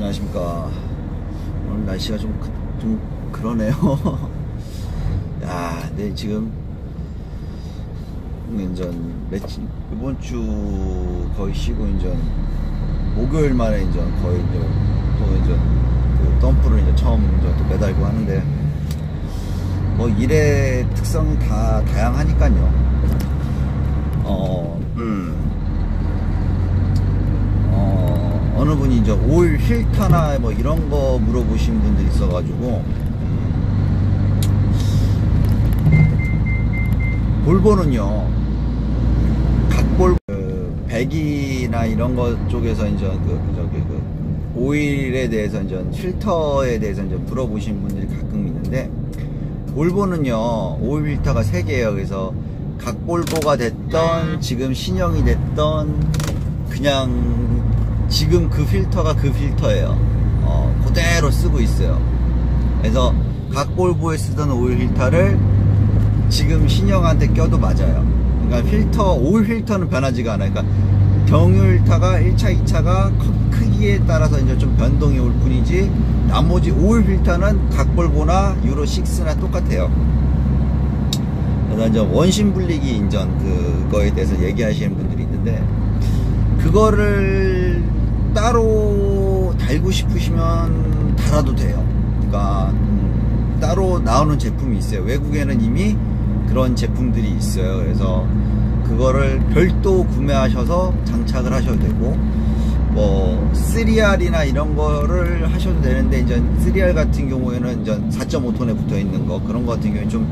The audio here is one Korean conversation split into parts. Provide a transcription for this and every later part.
안녕하십니까. 오늘 날씨가 좀 그러네요. 야, 네, 지금 이번 주 거의 쉬고 이제 목요일 만에 이제 거의 이제 그 덤프를 이제 처음 이제 또 매달고 하는데, 뭐 일의 특성이 다 다양하니까요. 어느 분이 이제 오일 필터나 뭐 이런 거 물어보신 분들이 있어가지고, 볼보는요, 각볼, 배기나 이런 거 쪽에서 이제 오일에 대해서 이제 필터에 대해서 이제 물어보신 분들이 가끔 있는데, 볼보는요, 오일 필터가 3개예요. 그래서 각볼보가 됐던, 지금 신형이 됐던, 그냥 지금 그 필터가 그 필터예요. 그대로 쓰고 있어요. 그래서 각볼보에 쓰던 오일 필터를 지금 신형한테 껴도 맞아요. 그러니까 오일 필터는 변하지가 않아요. 그러니까 경유 필터가 1차, 2차가 크기에 따라서 이제 좀 변동이 올 뿐이지, 나머지 오일 필터는 각볼보나 유로6나 똑같아요. 그래서 이제 원심 분리기 인전 그거에 대해서 얘기하시는 분들이 있는데, 그거를 따로 달고 싶으시면 달아도 돼요. 그러니까 따로 나오는 제품이 있어요. 외국에는 이미 그런 제품들이 있어요. 그래서 그거를 별도 구매하셔서 장착을 하셔도 되고, 뭐 3R이나 이런 거를 하셔도 되는데, 이제 3R 같은 경우에는 이제 4.5톤에 붙어 있는 거, 그런 거 같은 경우에 좀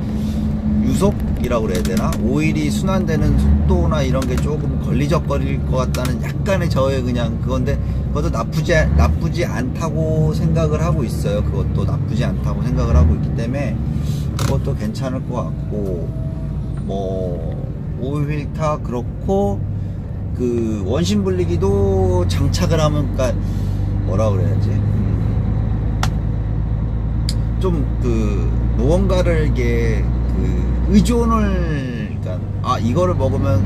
유속이라고 그래야 되나? 오일이 순환되는 속도나 이런 게 조금 걸리적거릴 것 같다는 약간의 저의 그냥 그건데, 그것도 나쁘지 않다고 생각을 하고 있어요. 그것도 나쁘지 않다고 생각을 하고 있기 때문에 그것도 괜찮을 것 같고, 뭐 오일 필터 그렇고, 그 원심 분리기도 장착을 하면, 그러니까 뭐라 그래야지, 좀 그 무언가를 이게 의존을, 그러니까 이거를 먹으면,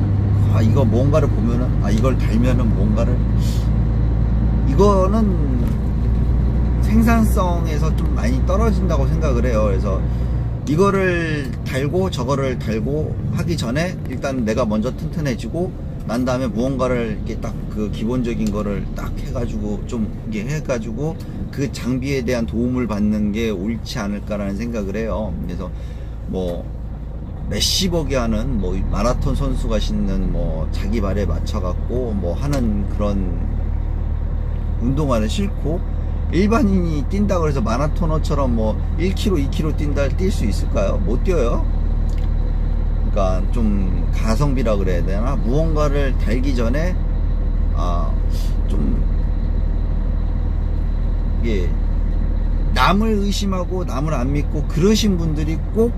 이거 뭔가를 보면은, 이걸 달면은 뭔가를, 이거는 생산성에서 좀 많이 떨어진다고 생각을 해요. 그래서 이거를 달고 저거를 달고 하기 전에 일단 내가 먼저 튼튼해지고 난 다음에 무언가를 이렇게 딱 그 기본적인 거를 딱 해가지고 좀 이게 해가지고 그 장비에 대한 도움을 받는 게 옳지 않을까라는 생각을 해요. 그래서 뭐 메시버기 하는 뭐 마라톤 선수가 신는 뭐 자기 발에 맞춰 갖고 뭐 하는 그런 운동화를 신고 일반인이 뛴다고 해서 마라토너처럼 뭐 1km, 2km 뛸 수 있을까요? 못 뛰어요. 그러니까 좀 가성비라 그래야 되나? 무언가를 달기 전에 좀 이게 남을 의심하고 남을 안 믿고 그러신 분들이 꼭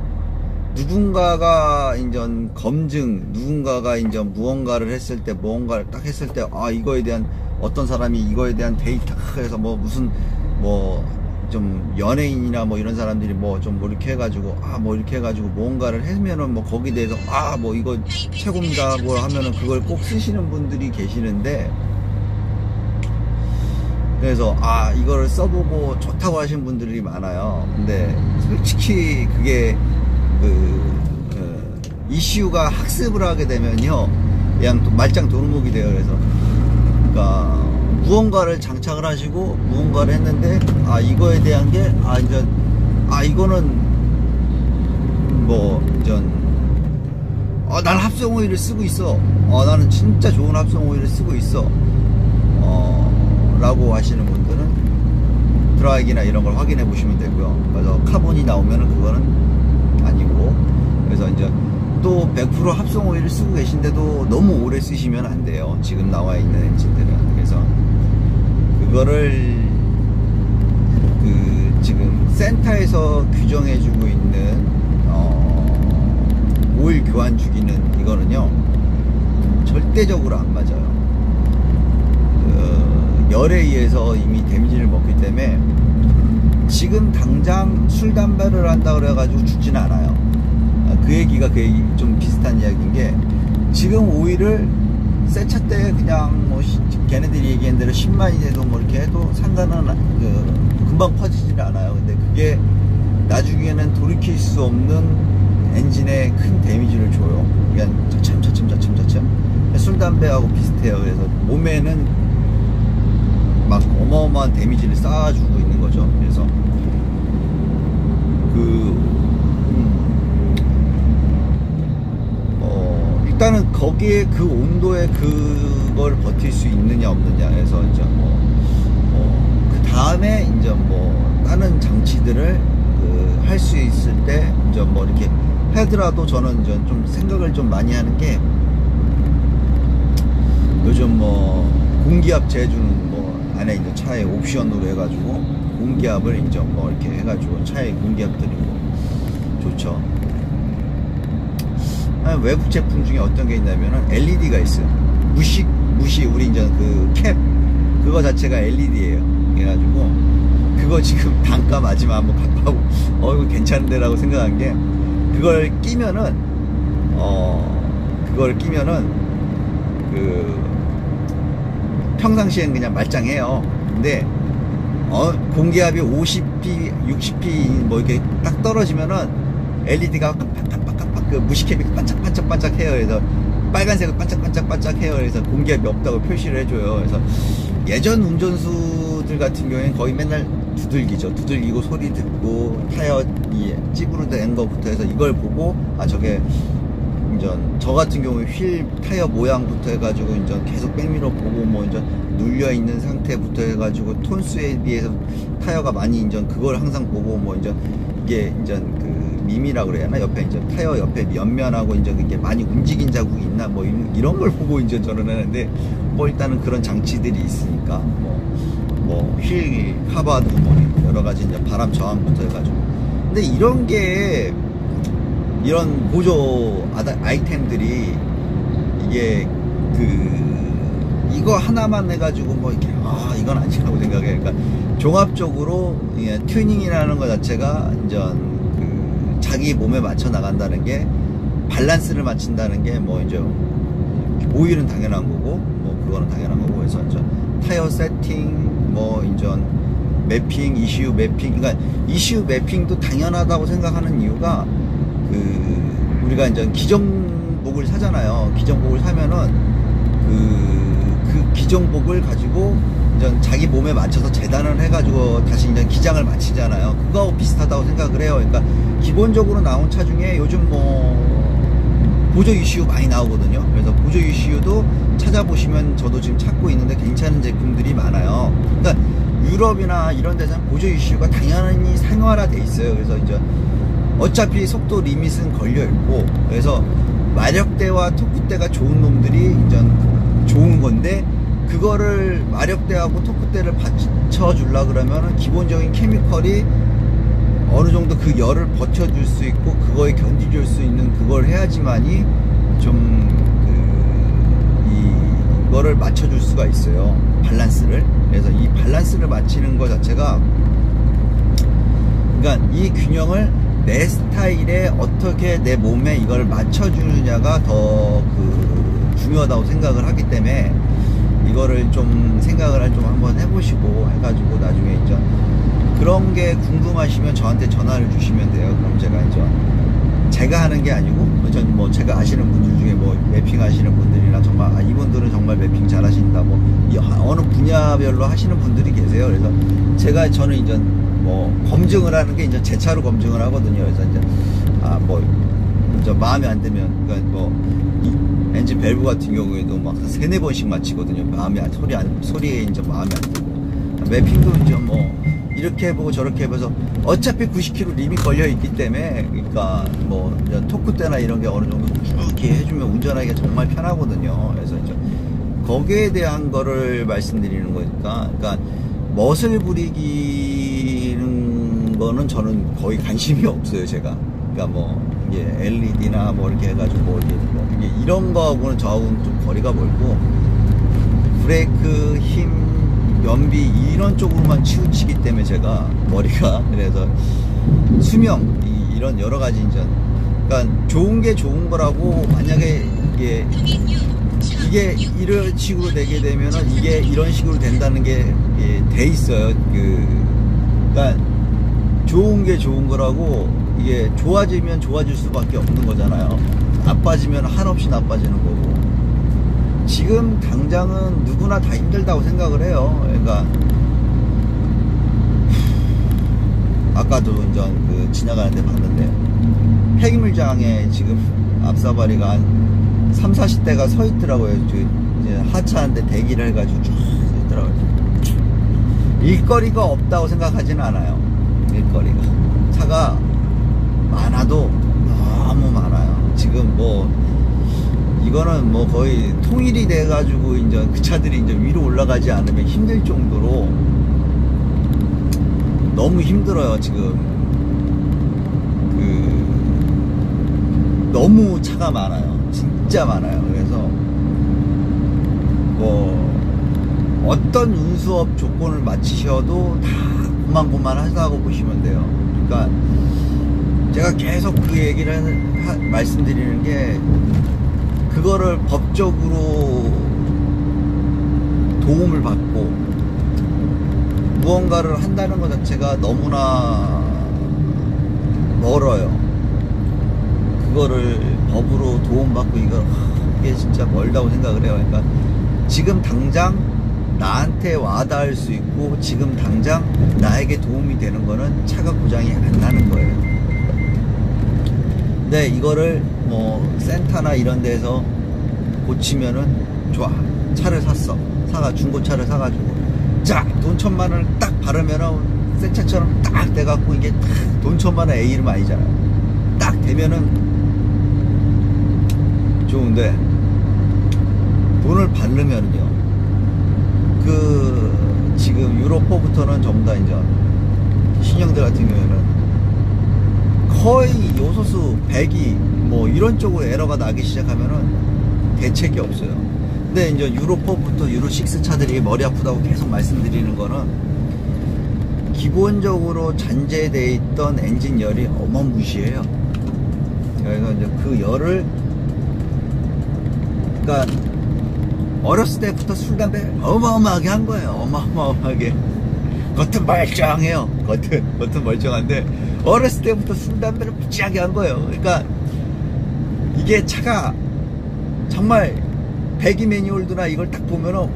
누군가가 인전 검증, 누군가가 인전 무언가를 했을 때, 무언가를 딱 했을 때, 이거에 대한, 어떤 사람이 이거에 대한 데이터, 해서 뭐 무슨, 뭐, 좀 연예인이나 뭐 이런 사람들이 뭐 좀 뭐 이렇게 해가지고, 뭐 이렇게 해가지고 무언가를 하면은 뭐 거기에 대해서, 뭐 이거 최고입니다, 뭐 하면은 그걸 꼭 쓰시는 분들이 계시는데, 그래서 이거를 써보고 좋다고 하시는 분들이 많아요. 근데 솔직히 그게 이슈가 학습을 하게 되면요, 그냥 또 말짱 도루묵이 돼요. 그래서 그러니까 무언가를 장착을 하시고 무언가를 했는데 이거에 대한 게 이제 이거는 뭐 난 합성 오일을 쓰고 있어, 나는 진짜 좋은 합성 오일을 쓰고 있어, 라고 하시는 분들은 드라이기나 이런 걸 확인해 보시면 되고요. 그래서 카본이 나오면은 그거는 아니고, 그래서 이제 또 100% 합성 오일을 쓰고 계신데도 너무 오래 쓰시면 안 돼요. 지금 나와 있는 엔진들은. 그래서 그거를 지금 센터에서 규정해 주고 있는 오일 교환 주기는 이거는요 절대적으로 안 맞아요. 열에 의해서 이미 데미지를 먹기 때문에 지금 당장 술 담배를 한다 그래가지고 죽지는 않아요. 그 얘기가 좀 비슷한 이야기인 게, 지금 오일을 새 차 때 그냥 뭐 걔네들이 얘기한 대로 10만이 돼도 뭐 이렇게 해도 상관은 금방 퍼지질 않아요. 근데 그게 나중에는 돌이킬 수 없는 엔진에 큰 데미지를 줘요. 그냥 차츰 술 담배하고 비슷해요. 그래서 몸에는 막 어마어마한 데미지를 쌓아주고 있는 거죠. 그래서 일단은 거기에 그 온도에 그걸 버틸 수 있느냐 없느냐 해서 이제 그 다음에 이제 다른 장치들을 할 수 있을 때 이제 이렇게 하더라도 저는 이제 좀 생각을 좀 많이 하는 게 요즘 공기압 재주는 안에 이제 차에 옵션으로 해가지고 공기압을 이제 이렇게 해가지고 차에 공기압 드리고 좋죠. 외국 제품 중에 어떤 게 있냐면은 LED가 있어요. 무시 우리 이제 그 캡 그거 자체가 LED예요. 그래가지고 그거 지금 단가 마지막 한번 갖고 이거 괜찮은데라고 생각한 게 그걸 끼면은 평상시엔 그냥 말짱해요. 근데 공기압이 50p, 60p 이렇게 딱 떨어지면은 LED가 그 무시캡이 반짝반짝 해요. 그래서 빨간색을 반짝반짝 해요. 그래서 공기압이 없다고 표시를 해줘요. 그래서 예전 운전수들 같은 경우에는 거의 맨날 두들기죠. 두들기고 소리 듣고 타이어 찌부러진 거부터 해서 이걸 보고 저게 저 같은 경우에 휠 타이어 모양부터 해가지고 이제 계속 백미러 보고 이제 눌려 있는 상태부터 해가지고 톤수에 비해서 타이어가 많이 이제 그걸 항상 보고 이제 이게 이제 그 밈이라고 그래야 하나? 옆에 이제 타이어 옆에 옆면하고 이제 이게 많이 움직인 자국이 있나 이런 걸 보고 이제 저는 하는데 일단은 그런 장치들이 있으니까 휠 카바도 여러 가지 이제 바람 저항부터 해가지고 근데 이런 보조 아이템들이 이게 이거 하나만 해가지고 이렇게 이건 아니라고 생각해. 그러니까 종합적으로 튜닝이라는 것 자체가 이제 자기 몸에 맞춰 나간다는 게 밸런스를 맞춘다는 게 이제 오일은 당연한 거고 그거는 당연한 거고 해서 이제 타이어 세팅 이제 매핑 ECU 매핑 그러니까 ECU 매핑도 당연하다고 생각하는 이유가 우리가 이제 기정복을 사잖아요. 기정복을 사면은 그 기정복을 가지고 이제 자기 몸에 맞춰서 재단을 해가지고 다시 이제 기장을 마치잖아요. 그거하고 비슷하다고 생각을 해요. 그러니까 기본적으로 나온 차 중에 요즘 보조 ECU 많이 나오거든요. 그래서 보조 ECU도 찾아보시면 저도 지금 찾고 있는데 괜찮은 제품들이 많아요. 그러니까 유럽이나 이런 데서는 보조 ECU가 당연히 상용화돼 있어요. 그래서 이제 어차피 속도 리밋은 걸려 있고 그래서 마력대와 토크대가 좋은 놈들이 이제 좋은 건데 그거를 마력대하고 토크대를 받쳐주려 그러면은 기본적인 케미컬이 어느 정도 그 열을 버텨줄 수 있고 그거에 견디줄 수 있는 그걸 해야지만이 좀 이거를 맞춰줄 수가 있어요. 밸런스를. 그래서 이 밸런스를 맞추는 것 자체가 그러니까 이 균형을 내 스타일에 어떻게 내 몸에 이걸 맞춰주느냐가 더 중요하다고 생각을 하기 때문에 이거를 좀 생각을 좀 한번 해보시고 해가지고 나중에 이제 그런 게 궁금하시면 저한테 전화를 주시면 돼요. 그럼 제가 이제 제가 하는 게 아니고 전 제가 아시는 분들 중에 매핑 하시는 분들이나 정말 이분들은 정말 매핑 잘 하신다 어느 분야별로 하시는 분들이 계세요. 그래서 저는 이제 검증을 하는 게 이제 제 차로 검증을 하거든요. 그래서 이제 이제 마음에 안 들면 그러니까 이 엔진 밸브 같은 경우에도 막 3-4번씩 맞히거든요. 소리에 이제 마음에 안 들고 매핑도 이제 이렇게 해보고 저렇게 해봐서 어차피 90km 리밋 걸려 있기 때문에 그러니까 토크대나 이런 게 어느 정도 쭉 이렇게 해주면 운전하기가 정말 편하거든요. 그래서 이제 거기에 대한 거를 말씀드리는 거니까 그러니까 멋을 부리기는 거는 저는 거의 관심이 없어요. 제가 그러니까 이게 LED나 이렇게 해가지고 이게 이런 거하고는 저하고는 좀 거리가 멀고 브레이크 힘 연비 이런 쪽으로만 치우치기 때문에 제가 머리가 그래서 수명 이런 여러 가지 이제 그러니까 좋은 게 좋은 거라고 만약에 이게 이게 이런 식으로 되게 되면은 이게 이런 식으로 된다는 게 돼 있어요. 그러니까 좋은 게 좋은 거라고, 이게 좋아지면 좋아질 수밖에 없는 거잖아요. 나빠지면 한없이 나빠지는 거고. 지금 당장은 누구나 다 힘들다고 생각을 해요. 그러니까 아까도 그 지나가는데 봤는데 폐기물장에 지금 앞사발이가 한 3, 40대가 서 있더라고요. 이제 하차하는데 대기를 해가지고 쭉 있더라고요. 일거리가 없다고 생각하지는 않아요. 일거리가. 차가 많아도 너무 많아요. 지금 뭐 이거는 뭐 거의 통일이 돼가지고 이제 그 차들이 이제 위로 올라가지 않으면 힘들 정도로 너무 힘들어요. 지금 너무 차가 많아요. 진짜 많아요. 그래서 뭐 어떤 운수업 조건을 맞추셔도 다 고만고만 하다고 보시면 돼요. 그러니까 제가 계속 그 얘기를 말씀드리는 게, 그거를 법적으로 도움을 받고 무언가를 한다는 것 자체가 너무나 멀어요. 그거를 법으로 도움받고 이게 진짜 멀다고 생각을 해요. 그러니까 지금 당장 나한테 와닿을 수 있고 지금 당장 나에게 도움이 되는 거는 차가 고장이 안 나는 거예요. 근데 이거를 뭐 센터나 이런 데서 고치면은 좋아. 차를 샀어. 중고차를 사가지고 자, 돈 1,000만 원을 딱 바르면은 새 차처럼 딱 돼갖고 이게 딱 돈 1,000만 원 A름 아니잖아요. 딱 되면은 좋은데, 돈을 바르면은요, 지금 유로4부터는 전부 다 이제 신형들 같은 경우에는 거의 요소수, 배기 뭐 이런 쪽으로 에러가 나기 시작하면은 대책이 없어요. 근데 이제 유로4부터 유로6 차들이 머리 아프다고 계속 말씀드리는 거는, 기본적으로 잔재되어 있던 엔진 열이 어마무시해요. 그래서 이제 그 열을, 그러니까 어렸을 때부터 술, 담배 어마어마하게 한 거예요. 어마어마하게. 겉은 멀쩡해요. 겉은 멀쩡한데 어렸을 때부터 술, 담배를 무지하게 한 거예요. 그러니까 이게 차가 정말 배기 매뉴얼드나 이걸 딱 보면은 와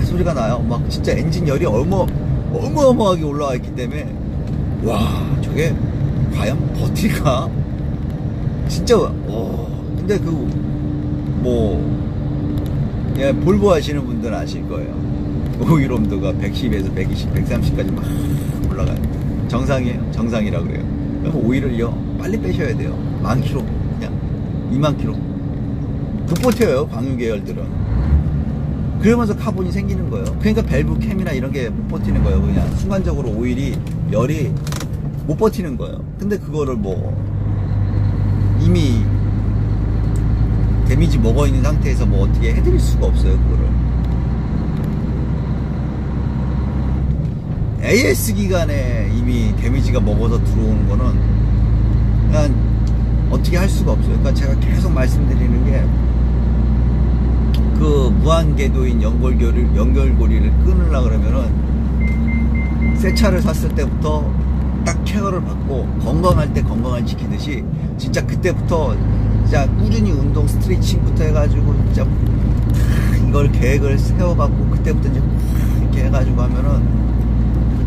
소리가 나요. 막 진짜 엔진 열이 어마어마하게 올라와 있기 때문에 와 저게 과연 버틸까? 진짜 근데 예, 볼보 하시는 분들은 아실 거예요. 오일 온도가 110에서 120, 130까지 막 올라가요. 정상이에요. 정상이라고 그래요. 그럼 오일을요 빨리 빼셔야 돼요. 10,000km, 그냥 20,000km 못 버텨요, 광유 계열들은. 그러면서 카본이 생기는 거예요. 그러니까 밸브 캠이나 이런 게 못 버티는 거예요. 그냥 순간적으로 열이 못 버티는 거예요. 근데 그거를 뭐 이미 데미지 먹어있는 상태에서 뭐 어떻게 해드릴 수가 없어요. 그거를 AS 기간에 이미 데미지가 먹어서 들어오는 거는 그냥 어떻게 할 수가 없어요. 그러니까 제가 계속 말씀드리는 게, 그 무한궤도인 연결고리를 끊으려고 그러면은 새 차를 샀을 때부터 딱 케어를 받고 건강할 때 건강을 지키듯이 진짜 그때부터 진짜 꾸준히 운동 스트레칭부터 해가지고 진짜 이걸 계획을 세워갖고 그때부터 이제 이렇게 해가지고 하면은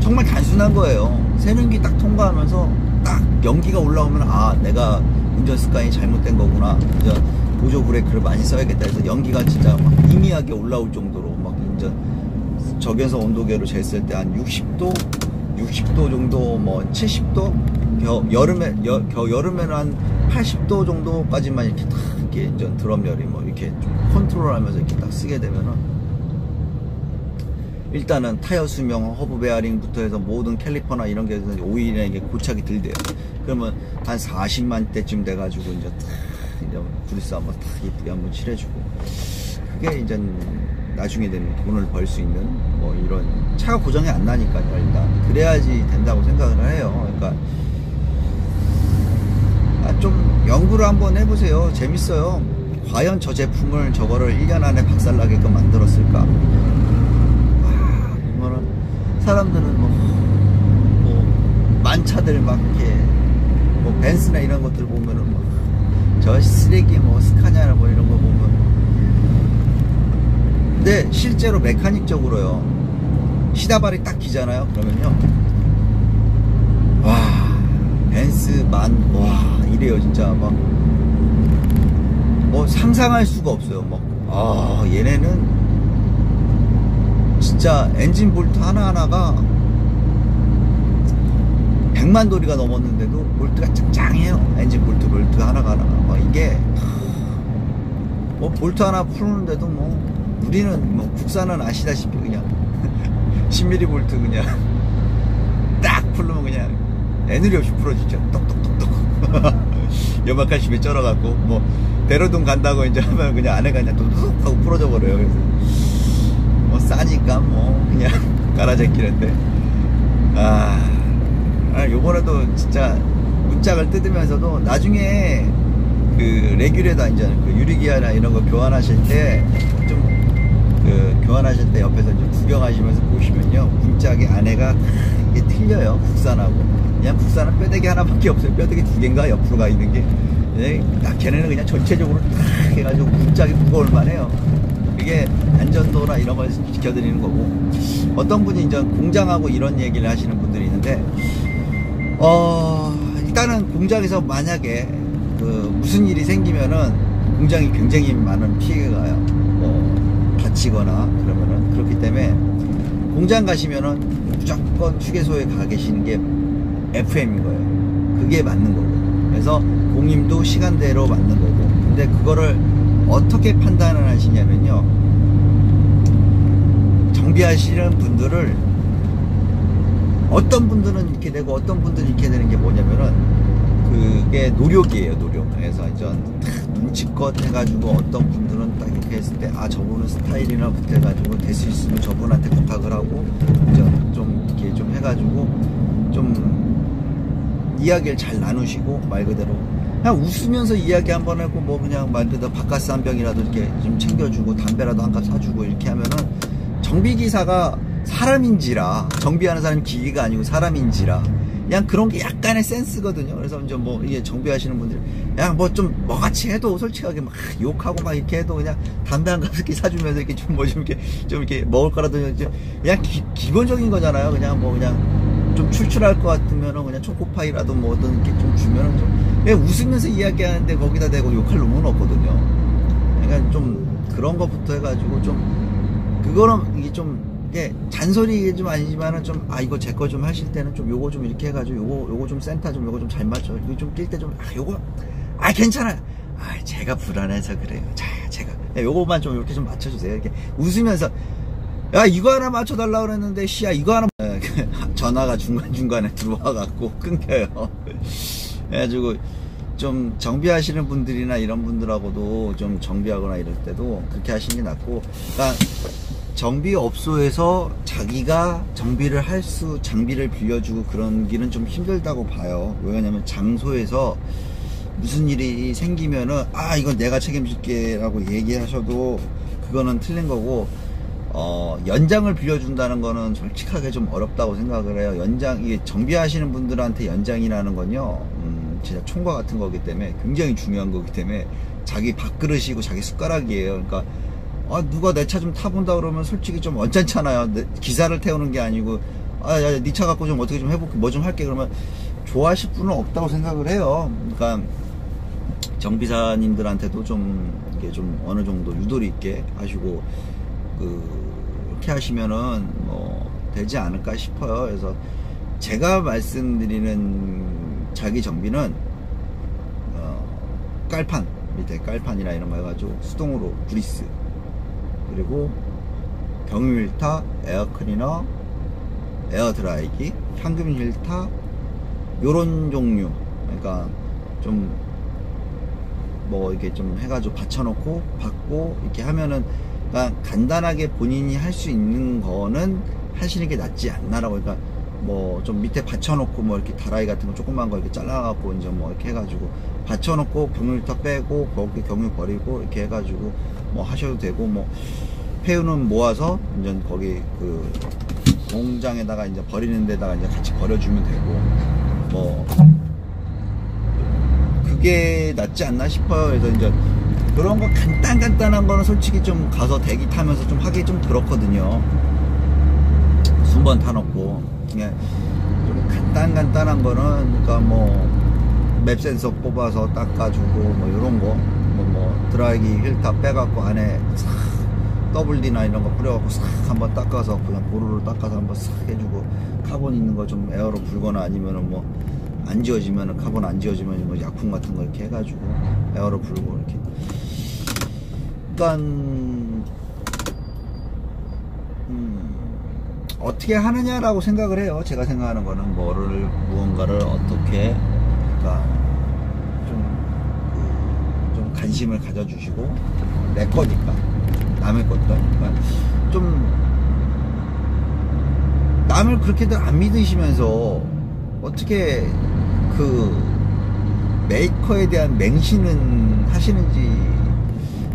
정말 단순한 거예요. 세륜기 딱 통과하면서 딱 연기가 올라오면 아 내가 운전 습관이 잘못된 거구나. 이제 보조 브레이크를 많이 써야겠다 해서 연기가 진짜 막 희미하게 올라올 정도로 막 이제 적외선 온도계로 쟀을 때 한 60도 정도, 뭐 70도, 여름에는 한 80도 정도까지만 이렇게 딱 이렇게 이제 드럼열이 뭐 이렇게 좀 컨트롤하면서 이렇게 딱 쓰게 되면은 일단은 타이어 수명, 허브 베어링부터 해서 모든 캘리퍼나 이런 게 오일에 이게 고착이 들대요. 그러면 한 40만 대쯤 돼가지고 이제 딱 이제 구리스 한번 딱 예쁘게 한번 칠해주고, 그게 이제 나중에 되면 돈을 벌 수 있는 뭐 이런, 차가 고장이 안 나니까요. 일단 그래야지 된다고 생각을 해요. 그러니까 좀 연구를 한번 해보세요. 재밌어요. 과연 저 제품을 저거를 1년 안에 박살나게끔 만들었을까? 이거는 사람들은 뭐 만차들 막 이렇게 뭐 벤츠나 이런 것들 보면은 뭐 저 쓰레기 뭐 스카냐나 뭐 이런 거 보면, 근데 실제로 메카닉적으로요, 시다발이 딱 기잖아요. 그러면요, 와, 벤츠 와 이래요. 진짜 막 뭐 상상할 수가 없어요. 막 얘네는 진짜 엔진 볼트 하나하나가 100만 도리가 넘었는데도 볼트가 짱짱해요. 엔진 볼트 하나가 막 이게 뭐 볼트 하나 푸는데도 뭐 우리는 뭐 국산은 아시다시피 그냥 10mm 볼트 그냥 딱 풀르면 그냥 애누리 없이 풀어지죠. 똑똑똑똑 요만큼씩에 쩔어갖고 뭐 대로동 간다고 이제 하면 그냥 안에가 그냥 뚝뚝 하고 풀어져 버려요. 그래서 뭐 싸니까 뭐 그냥 갈아제끼는데, 요번에도 진짜 문짝을 뜯으면서도 나중에 그 레귤에다 이제 그 유리기아나 이런 거 교환하실 때 좀 교환하실 때 옆에서 좀 구경하시면서 보시면요, 문짝의 안에가 이게 틀려요. 국산하고. 그냥 국산은 뼈대기 하나밖에 없어요. 뼈대기 2개인가 옆으로 가 있는 게. 걔네는 그냥 전체적으로 딱 해가지고 문짝이 무거울만 해요. 이게 안전도나 이런 걸 지켜드리는 거고, 어떤 분이 이제 공장하고 이런 얘기를 하시는 분들이 있는데, 일단은 공장에서 만약에 무슨 일이 생기면은 공장이 굉장히 많은 피해가 가요. 뭐 다치거나 그러면은. 그렇기 때문에 공장 가시면은 무조건 휴게소에 가 계시는 게 FM인 거예요. 그게 맞는 거고. 그래서 공임도 시간대로 맞는 거고. 근데 그거를 어떻게 판단을 하시냐면요, 정비하시는 분들을 어떤 분들은 이렇게 되고 어떤 분들은 이렇게 되는 게 뭐냐면은, 그게 노력이에요. 노력. 그래서 이제 눈치껏 해가지고 어떤 분들은 딱 이렇게 했을 때 저분은 스타일이나 붙여가지고 될 수 있으면 저분한테 부탁을 하고 좀 이렇게 좀 해가지고 좀 이야기를 잘 나누시고, 말 그대로 그냥 웃으면서 이야기 한번 하고, 뭐 그냥 말 그대로 바카스 한 병이라도 이렇게 좀 챙겨주고 담배라도 한 갑 사주고 이렇게 하면은, 정비기사가 사람인지라, 정비하는 사람이 기계가 아니고 사람인지라 그냥 그런 게 약간의 센스거든요. 그래서 이제 뭐 이게 정비하시는 분들이 그냥 뭐 좀 뭐같이 해도 솔직하게 막 욕하고 막 이렇게 해도 그냥 담배 한 갑 이렇게 사주면서 이렇게 좀 뭐 좀 이렇게 먹을 거라도 그냥 기본적인 거잖아요. 그냥 뭐 그냥 좀 출출할 것 같으면은 그냥 초코파이라도 뭐든 이렇게 좀 주면은 좀 그냥 웃으면서 이야기하는데 거기다 대고 욕할 놈은 없거든요. 그러니까 좀 그런 것부터 해가지고 좀 그거는 이게 좀 이게 잔소리 좀 아니지만은 좀 이거 제 거 좀 하실 때는 좀 요거 좀 이렇게 해가지고 요거 좀 센터 좀 요거 좀 잘 맞춰. 이거 좀 낄 때 좀 요거 괜찮아요. 제가 불안해서 그래요. 자, 제가 요거만 좀 이렇게 좀 맞춰주세요. 이렇게 웃으면서 이거 하나 맞춰달라 그랬는데 이거 하나 전화가 중간중간에 들어와갖고 끊겨요. 그래가지고 좀 정비하시는 분들이나 이런 분들하고도 좀 정비하거나 이럴 때도 그렇게 하시는 게 낫고, 그러니까 정비업소에서 자기가 정비를 장비를 빌려주고 그런 길은 좀 힘들다고 봐요. 왜냐면 장소에서 무슨 일이 생기면은 이건 내가 책임질게 라고 얘기하셔도 그거는 틀린 거고, 연장을 빌려준다는 거는 솔직하게 좀 어렵다고 생각을 해요. 이게 정비하시는 분들한테 연장이라는 건요, 진짜 총과 같은 거기 때문에 굉장히 중요한 거기 때문에 자기 밥그릇이고 자기 숟가락이에요. 그러니까 누가 내 차 좀 타본다 그러면 솔직히 좀 언짢잖아요. 기사를 태우는 게 아니고 네 차 갖고 좀 어떻게 좀 해볼게, 뭐 좀 할게 그러면 좋아하실 분은 없다고 생각을 해요. 그러니까 정비사님들한테도 좀 이게 좀 어느 정도 유도리 있게 하시고 그렇게 하시면은 뭐 되지 않을까 싶어요. 그래서 제가 말씀드리는 자기 정비는 깔판 밑에 깔판이나 이런 거 해가지고 수동으로 브리스, 그리고 경유 힐터, 에어클리너, 에어드라이기, 향균 힐터, 요런 종류. 그러니까 좀 뭐 이렇게 좀 해가지고 받쳐놓고 받고 이렇게 하면은, 그러니까 간단하게 본인이 할 수 있는 거는 하시는 게 낫지 않나라고. 그러니까 뭐 좀 밑에 받쳐놓고 뭐 이렇게 다라이 같은 거 조그만 거 이렇게 잘라갖고 이제 뭐 이렇게 해가지고 받쳐놓고 경유리터 빼고 거기 경유 버리고 이렇게 해가지고 뭐 하셔도 되고, 뭐 폐유는 모아서 이제 거기 그 공장에다가 이제 버리는 데다가 이제 같이 버려주면 되고, 뭐 그게 낫지 않나 싶어요. 그래서 이제 그런 거 간단한 거는 솔직히 좀 가서 대기 타면서 좀 하기 좀 그렇거든요. 순번 타놓고 그냥 좀 간단한 거는, 그러니까 뭐 맵 센서 뽑아서 닦아주고 뭐 이런 거, 뭐 드라이기 휠 다 빼갖고 안에 싹 WD나 이런 거 뿌려갖고 싹 한번 닦아서 그냥 보루를 닦아서 한번 싹 해주고, 카본 있는 거 좀 에어로 불거나 아니면은 뭐 안 지워지면은, 카본 안 지워지면 뭐 약품 같은 거 이렇게 해가지고 에어로 불고 이렇게. 그러니까 어떻게 하느냐라고 생각을 해요. 제가 생각하는 거는 무언가를 어떻게, 그러니까 좀 관심을 가져주시고, 내 거니까, 남의 것도 아니까 좀 남을 그렇게들 안 믿으시면서 어떻게 그 메이커에 대한 맹신은 하시는지.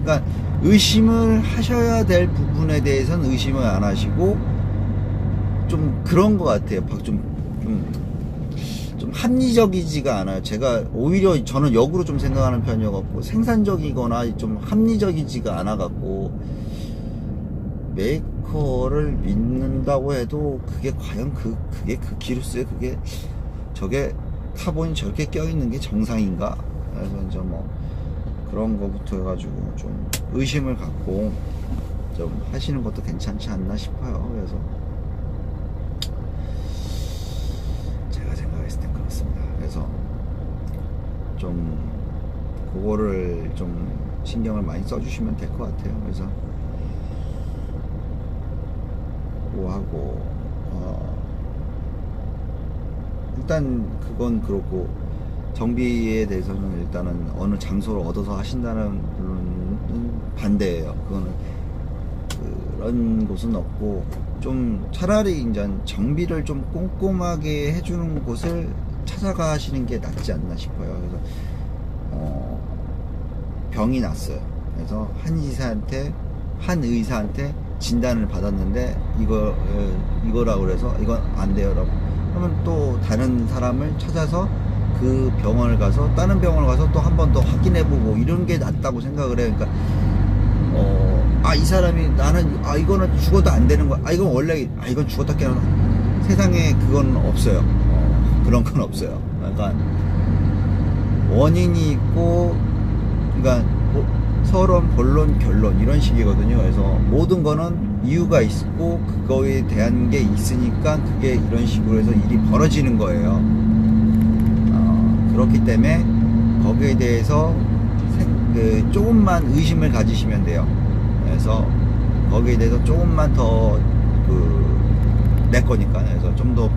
그러니까 의심을 하셔야 될 부분에 대해서는 의심을 안 하시고, 좀 그런 것 같아요. 좀 합리적이지가 않아요. 제가 오히려 저는 역으로 좀 생각하는 편이어갖고, 생산적이거나 좀 합리적이지가 않아갖고, 메이커를 믿는다고 해도 그게 과연 그게 그 기루스에 저게 카본이 저렇게 껴있는 게 정상인가? 그래서 이제 뭐 그런 거부터 해가지고 좀 의심을 갖고 좀 하시는 것도 괜찮지 않나 싶어요. 그래서 제가 생각했을 땐 그렇습니다. 그래서 좀 그거를 좀 신경을 많이 써주시면 될 것 같아요. 그래서 그거 하고 일단 그건 그렇고, 정비에 대해서는 일단은 어느 장소를 얻어서 하신다는 분은 반대예요. 그거는 그런 곳은 없고, 좀 차라리 이제 정비를 좀 꼼꼼하게 해주는 곳을 찾아가 하시는 게 낫지 않나 싶어요. 그래서 병이 났어요. 그래서 한 의사한테 진단을 받았는데 이거라고 그래서 이건 안 돼요라고 그러면 또 다른 사람을 찾아서 그 병원을 가서, 다른 병원을 가서 또 한 번 더 확인해보고, 이런 게 낫다고 생각을 해요. 그러니까 이 사람이, 나는 이거는 죽어도 안 되는 거야, 이건 원래, 이건 죽었다 깨어나, 세상에 그건 없어요. 그런 건 없어요. 그러니까 원인이 있고, 그러니까 서론, 본론, 결론 이런 식이거든요. 그래서 모든 거는 이유가 있고 그거에 대한 게 있으니까 그게 이런 식으로 해서 일이 벌어지는 거예요. 그렇기 때문에 거기에 대해서 조금만 의심을 가지시면 돼요. 그래서 거기에 대해서 조금만 더 내 거니까, 그래서 좀 더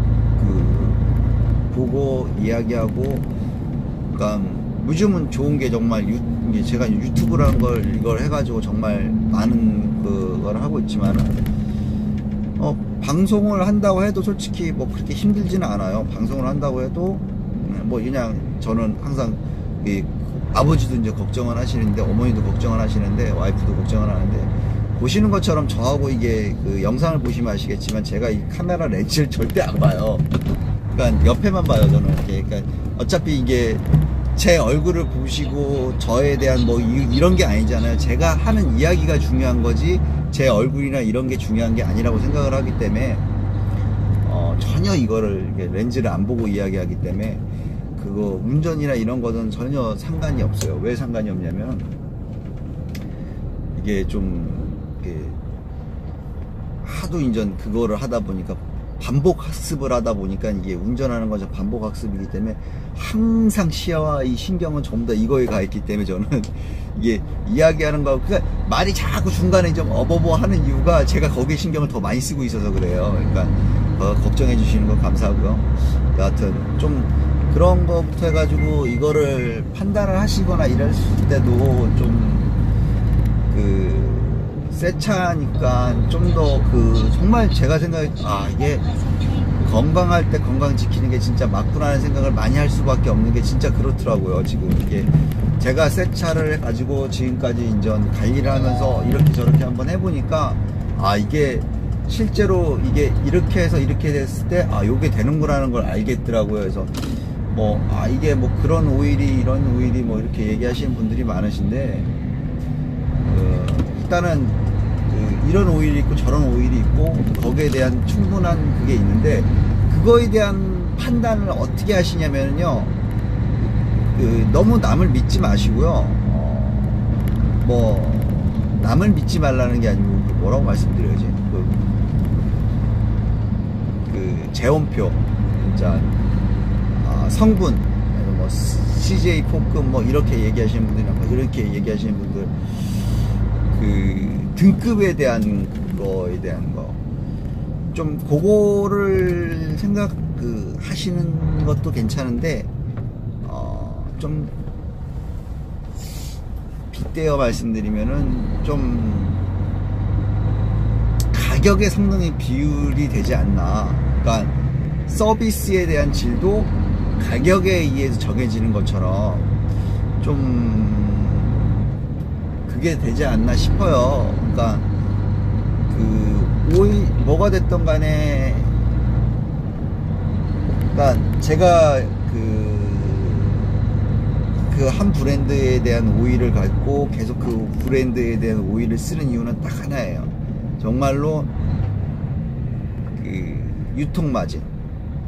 보고 이야기하고, 그러니까 요즘은 좋은 게 정말 제가 유튜브라는 이걸 해가지고 정말 많은 그걸 하고 있지만, 방송을 한다고 해도 솔직히 뭐 그렇게 힘들지는 않아요. 방송을 한다고 해도 뭐 그냥 저는 항상 아버지도 이제 걱정을 하시는데, 어머니도 걱정을 하시는데, 와이프도 걱정을 하는데, 보시는 것처럼 저하고 이게 영상을 보시면 아시겠지만 제가 이 카메라 렌즈를 절대 안 봐요. 그러니까 옆에만 봐요, 저는. 이렇게. 그러니까 어차피 이게 제 얼굴을 보시고 저에 대한 뭐 이런 게 아니잖아요. 제가 하는 이야기가 중요한 거지, 제 얼굴이나 이런 게 중요한 게 아니라고 생각을 하기 때문에 전혀 이거를 렌즈를 안 보고 이야기하기 때문에 그거 운전이나 이런 거는 전혀 상관이 없어요. 왜 상관이 없냐면, 이게 좀 하도 인전 그거를 하다 보니까, 반복 학습을 하다 보니까, 이게 운전하는 건 반복 학습이기 때문에 항상 시야와 이 신경은 전부 다 이거에 가 있기 때문에, 저는 이게 이야기하는 거, 그러니까 말이 자꾸 중간에 좀 어버버 하는 이유가 제가 거기에 신경을 더 많이 쓰고 있어서 그래요. 그러니까 걱정해 주시는 거 감사하고요. 여하튼 좀 그런 거부터 해가지고 이거를 판단을 하시거나 이럴 때도 좀 새 차니까 좀 더 정말 제가 생각해, 이게 건강할 때 건강 지키는 게 진짜 맞구나라는 생각을 많이 할 수밖에 없는 게 진짜 그렇더라고요. 지금 이게 제가 새 차를 가지고 지금까지 인전 관리를 하면서 이렇게 저렇게 한번 해보니까 아 이게 실제로 이게 이렇게 해서 이렇게 됐을 때 아 요게 되는구나라는 걸 알겠더라고요. 그래서 뭐 아 이게 뭐 그런 오일이 이런 오일이 뭐 이렇게 얘기하시는 분들이 많으신데 일단은 이런 오일이 있고 저런 오일이 있고 거기에 대한 충분한 그게 있는데 그거에 대한 판단을 어떻게 하시냐면요 너무 남을 믿지 마시고요 뭐 남을 믿지 말라는 게 아니고 뭐라고 말씀드려야지 그 재원표 진짜 성분 뭐 CJ 포크 뭐 이렇게 얘기하시는 분들이나 뭐 이렇게 얘기하시는 분들 그 등급에 대한 거에 대한 거 좀 그거를 생각 하시는 것도 괜찮은데 좀 빗대어 말씀드리면은 좀 가격의 성능의 비율이 되지 않나. 그러니까 서비스에 대한 질도 가격에 의해서 정해지는 것처럼 좀 그게 되지 않나 싶어요. 그러니까 오일 뭐가 됐던 간에 그러니까 제가 그 한 브랜드에 대한 오일을 갖고 계속 그 브랜드에 대한 오일을 쓰는 이유는 딱 하나예요. 정말로 그 유통 마진.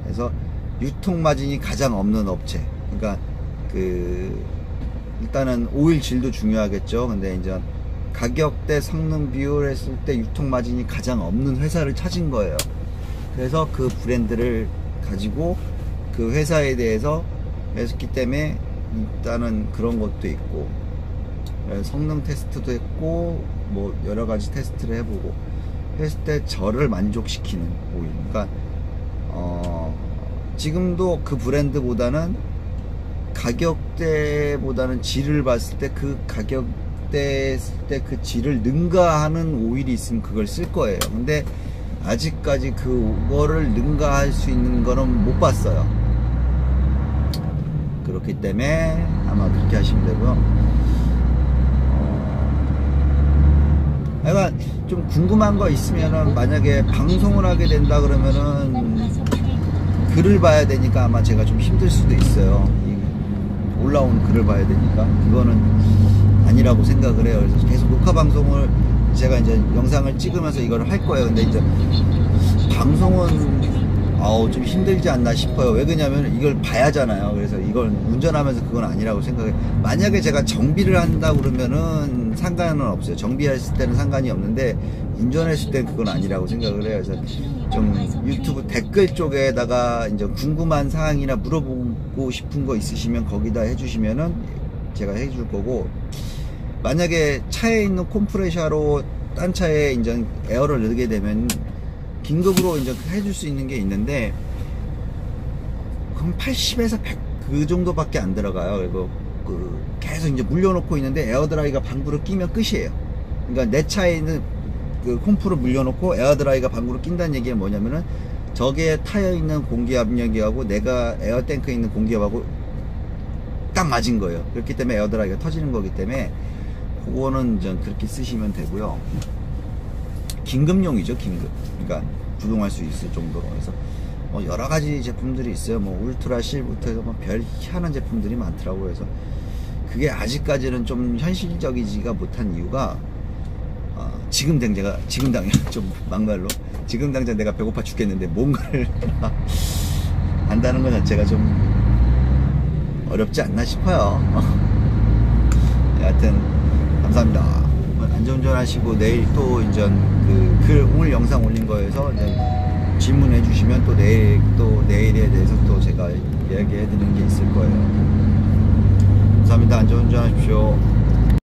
그래서 유통 마진이 가장 없는 업체. 그러니까 일단은 오일 질도 중요하겠죠. 근데 이제 가격 대 성능 비율 했을 때 유통 마진이 가장 없는 회사를 찾은 거예요. 그래서 그 브랜드를 가지고 그 회사에 대해서 했기 때문에 일단은 그런 것도 있고 성능 테스트도 했고 뭐 여러 가지 테스트를 해보고 했을 때 저를 만족시키는 오일. 그러니까 지금도 그 브랜드보다는 가격대보다는 질을 봤을 때 그 가격대 했을 때 그 질을 능가하는 오일이 있으면 그걸 쓸 거예요. 근데 아직까지 그거를 능가할 수 있는 거는 못 봤어요. 그렇기 때문에 아마 그렇게 하시면 되고요. 약간 좀 궁금한 거 있으면은 만약에 방송을 하게 된다 그러면은 글을 봐야 되니까 아마 제가 좀 힘들 수도 있어요. 올라오는 글을 봐야 되니까 그거는 아니라고 생각을 해요. 그래서 계속 녹화 방송을 제가 이제 영상을 찍으면서 이걸 할 거예요. 근데 이제 방송은 좀 힘들지 않나 싶어요. 왜 그러냐면 이걸 봐야 하잖아요. 그래서 이걸 운전하면서 그건 아니라고 생각해요. 만약에 제가 정비를 한다 그러면은 상관은 없어요. 정비했을 때는 상관이 없는데 운전했을 때는 그건 아니라고 생각을 해요. 그래서 좀 유튜브 댓글 쪽에다가 이제 궁금한 사항이나 물어보고 싶은 거 있으시면 거기다 해주시면은 제가 해줄 거고, 만약에 차에 있는 콤프레셔로 딴 차에 이제 에어를 넣게 되면 긴급으로 이제 해줄 수 있는 게 있는데 그럼 80에서 100 그 정도밖에 안 들어가요. 그리고 계속 이제 물려놓고 있는데 에어드라이가 방구로 끼면 끝이에요. 그러니까 내 차에 있는 그 콤프로 물려놓고 에어드라이가 방구로 낀다는 얘기는 뭐냐면은 저기에 타여 있는 공기 압력이하고 내가 에어탱크에 있는 공기압하고 딱 맞은 거예요. 그렇기 때문에 에어드라이가 터지는 거기 때문에 그거는 좀 그렇게 쓰시면 되고요. 긴급용이죠, 긴급. 그러니까 구동할 수 있을 정도로. 그래서 뭐 여러 가지 제품들이 있어요. 뭐 울트라 실부터 해서 뭐 별 희한한 제품들이 많더라고요. 그래서 그게 아직까지는 좀 현실적이지가 못한 이유가 지금 당장 좀 막말로 지금 당장 내가 배고파 죽겠는데 뭔가를 한다는 것 자체가 좀 어렵지 않나 싶어요. 여하튼 감사합니다. 안전운전 하시고 내일 또 이제 오늘 영상 올린 거에서 이제 질문해 주시면 또 내일에 대해서 또 제가 이야기해 드리는 게 있을 거예요. 감사합니다. 안전운전 하십시오.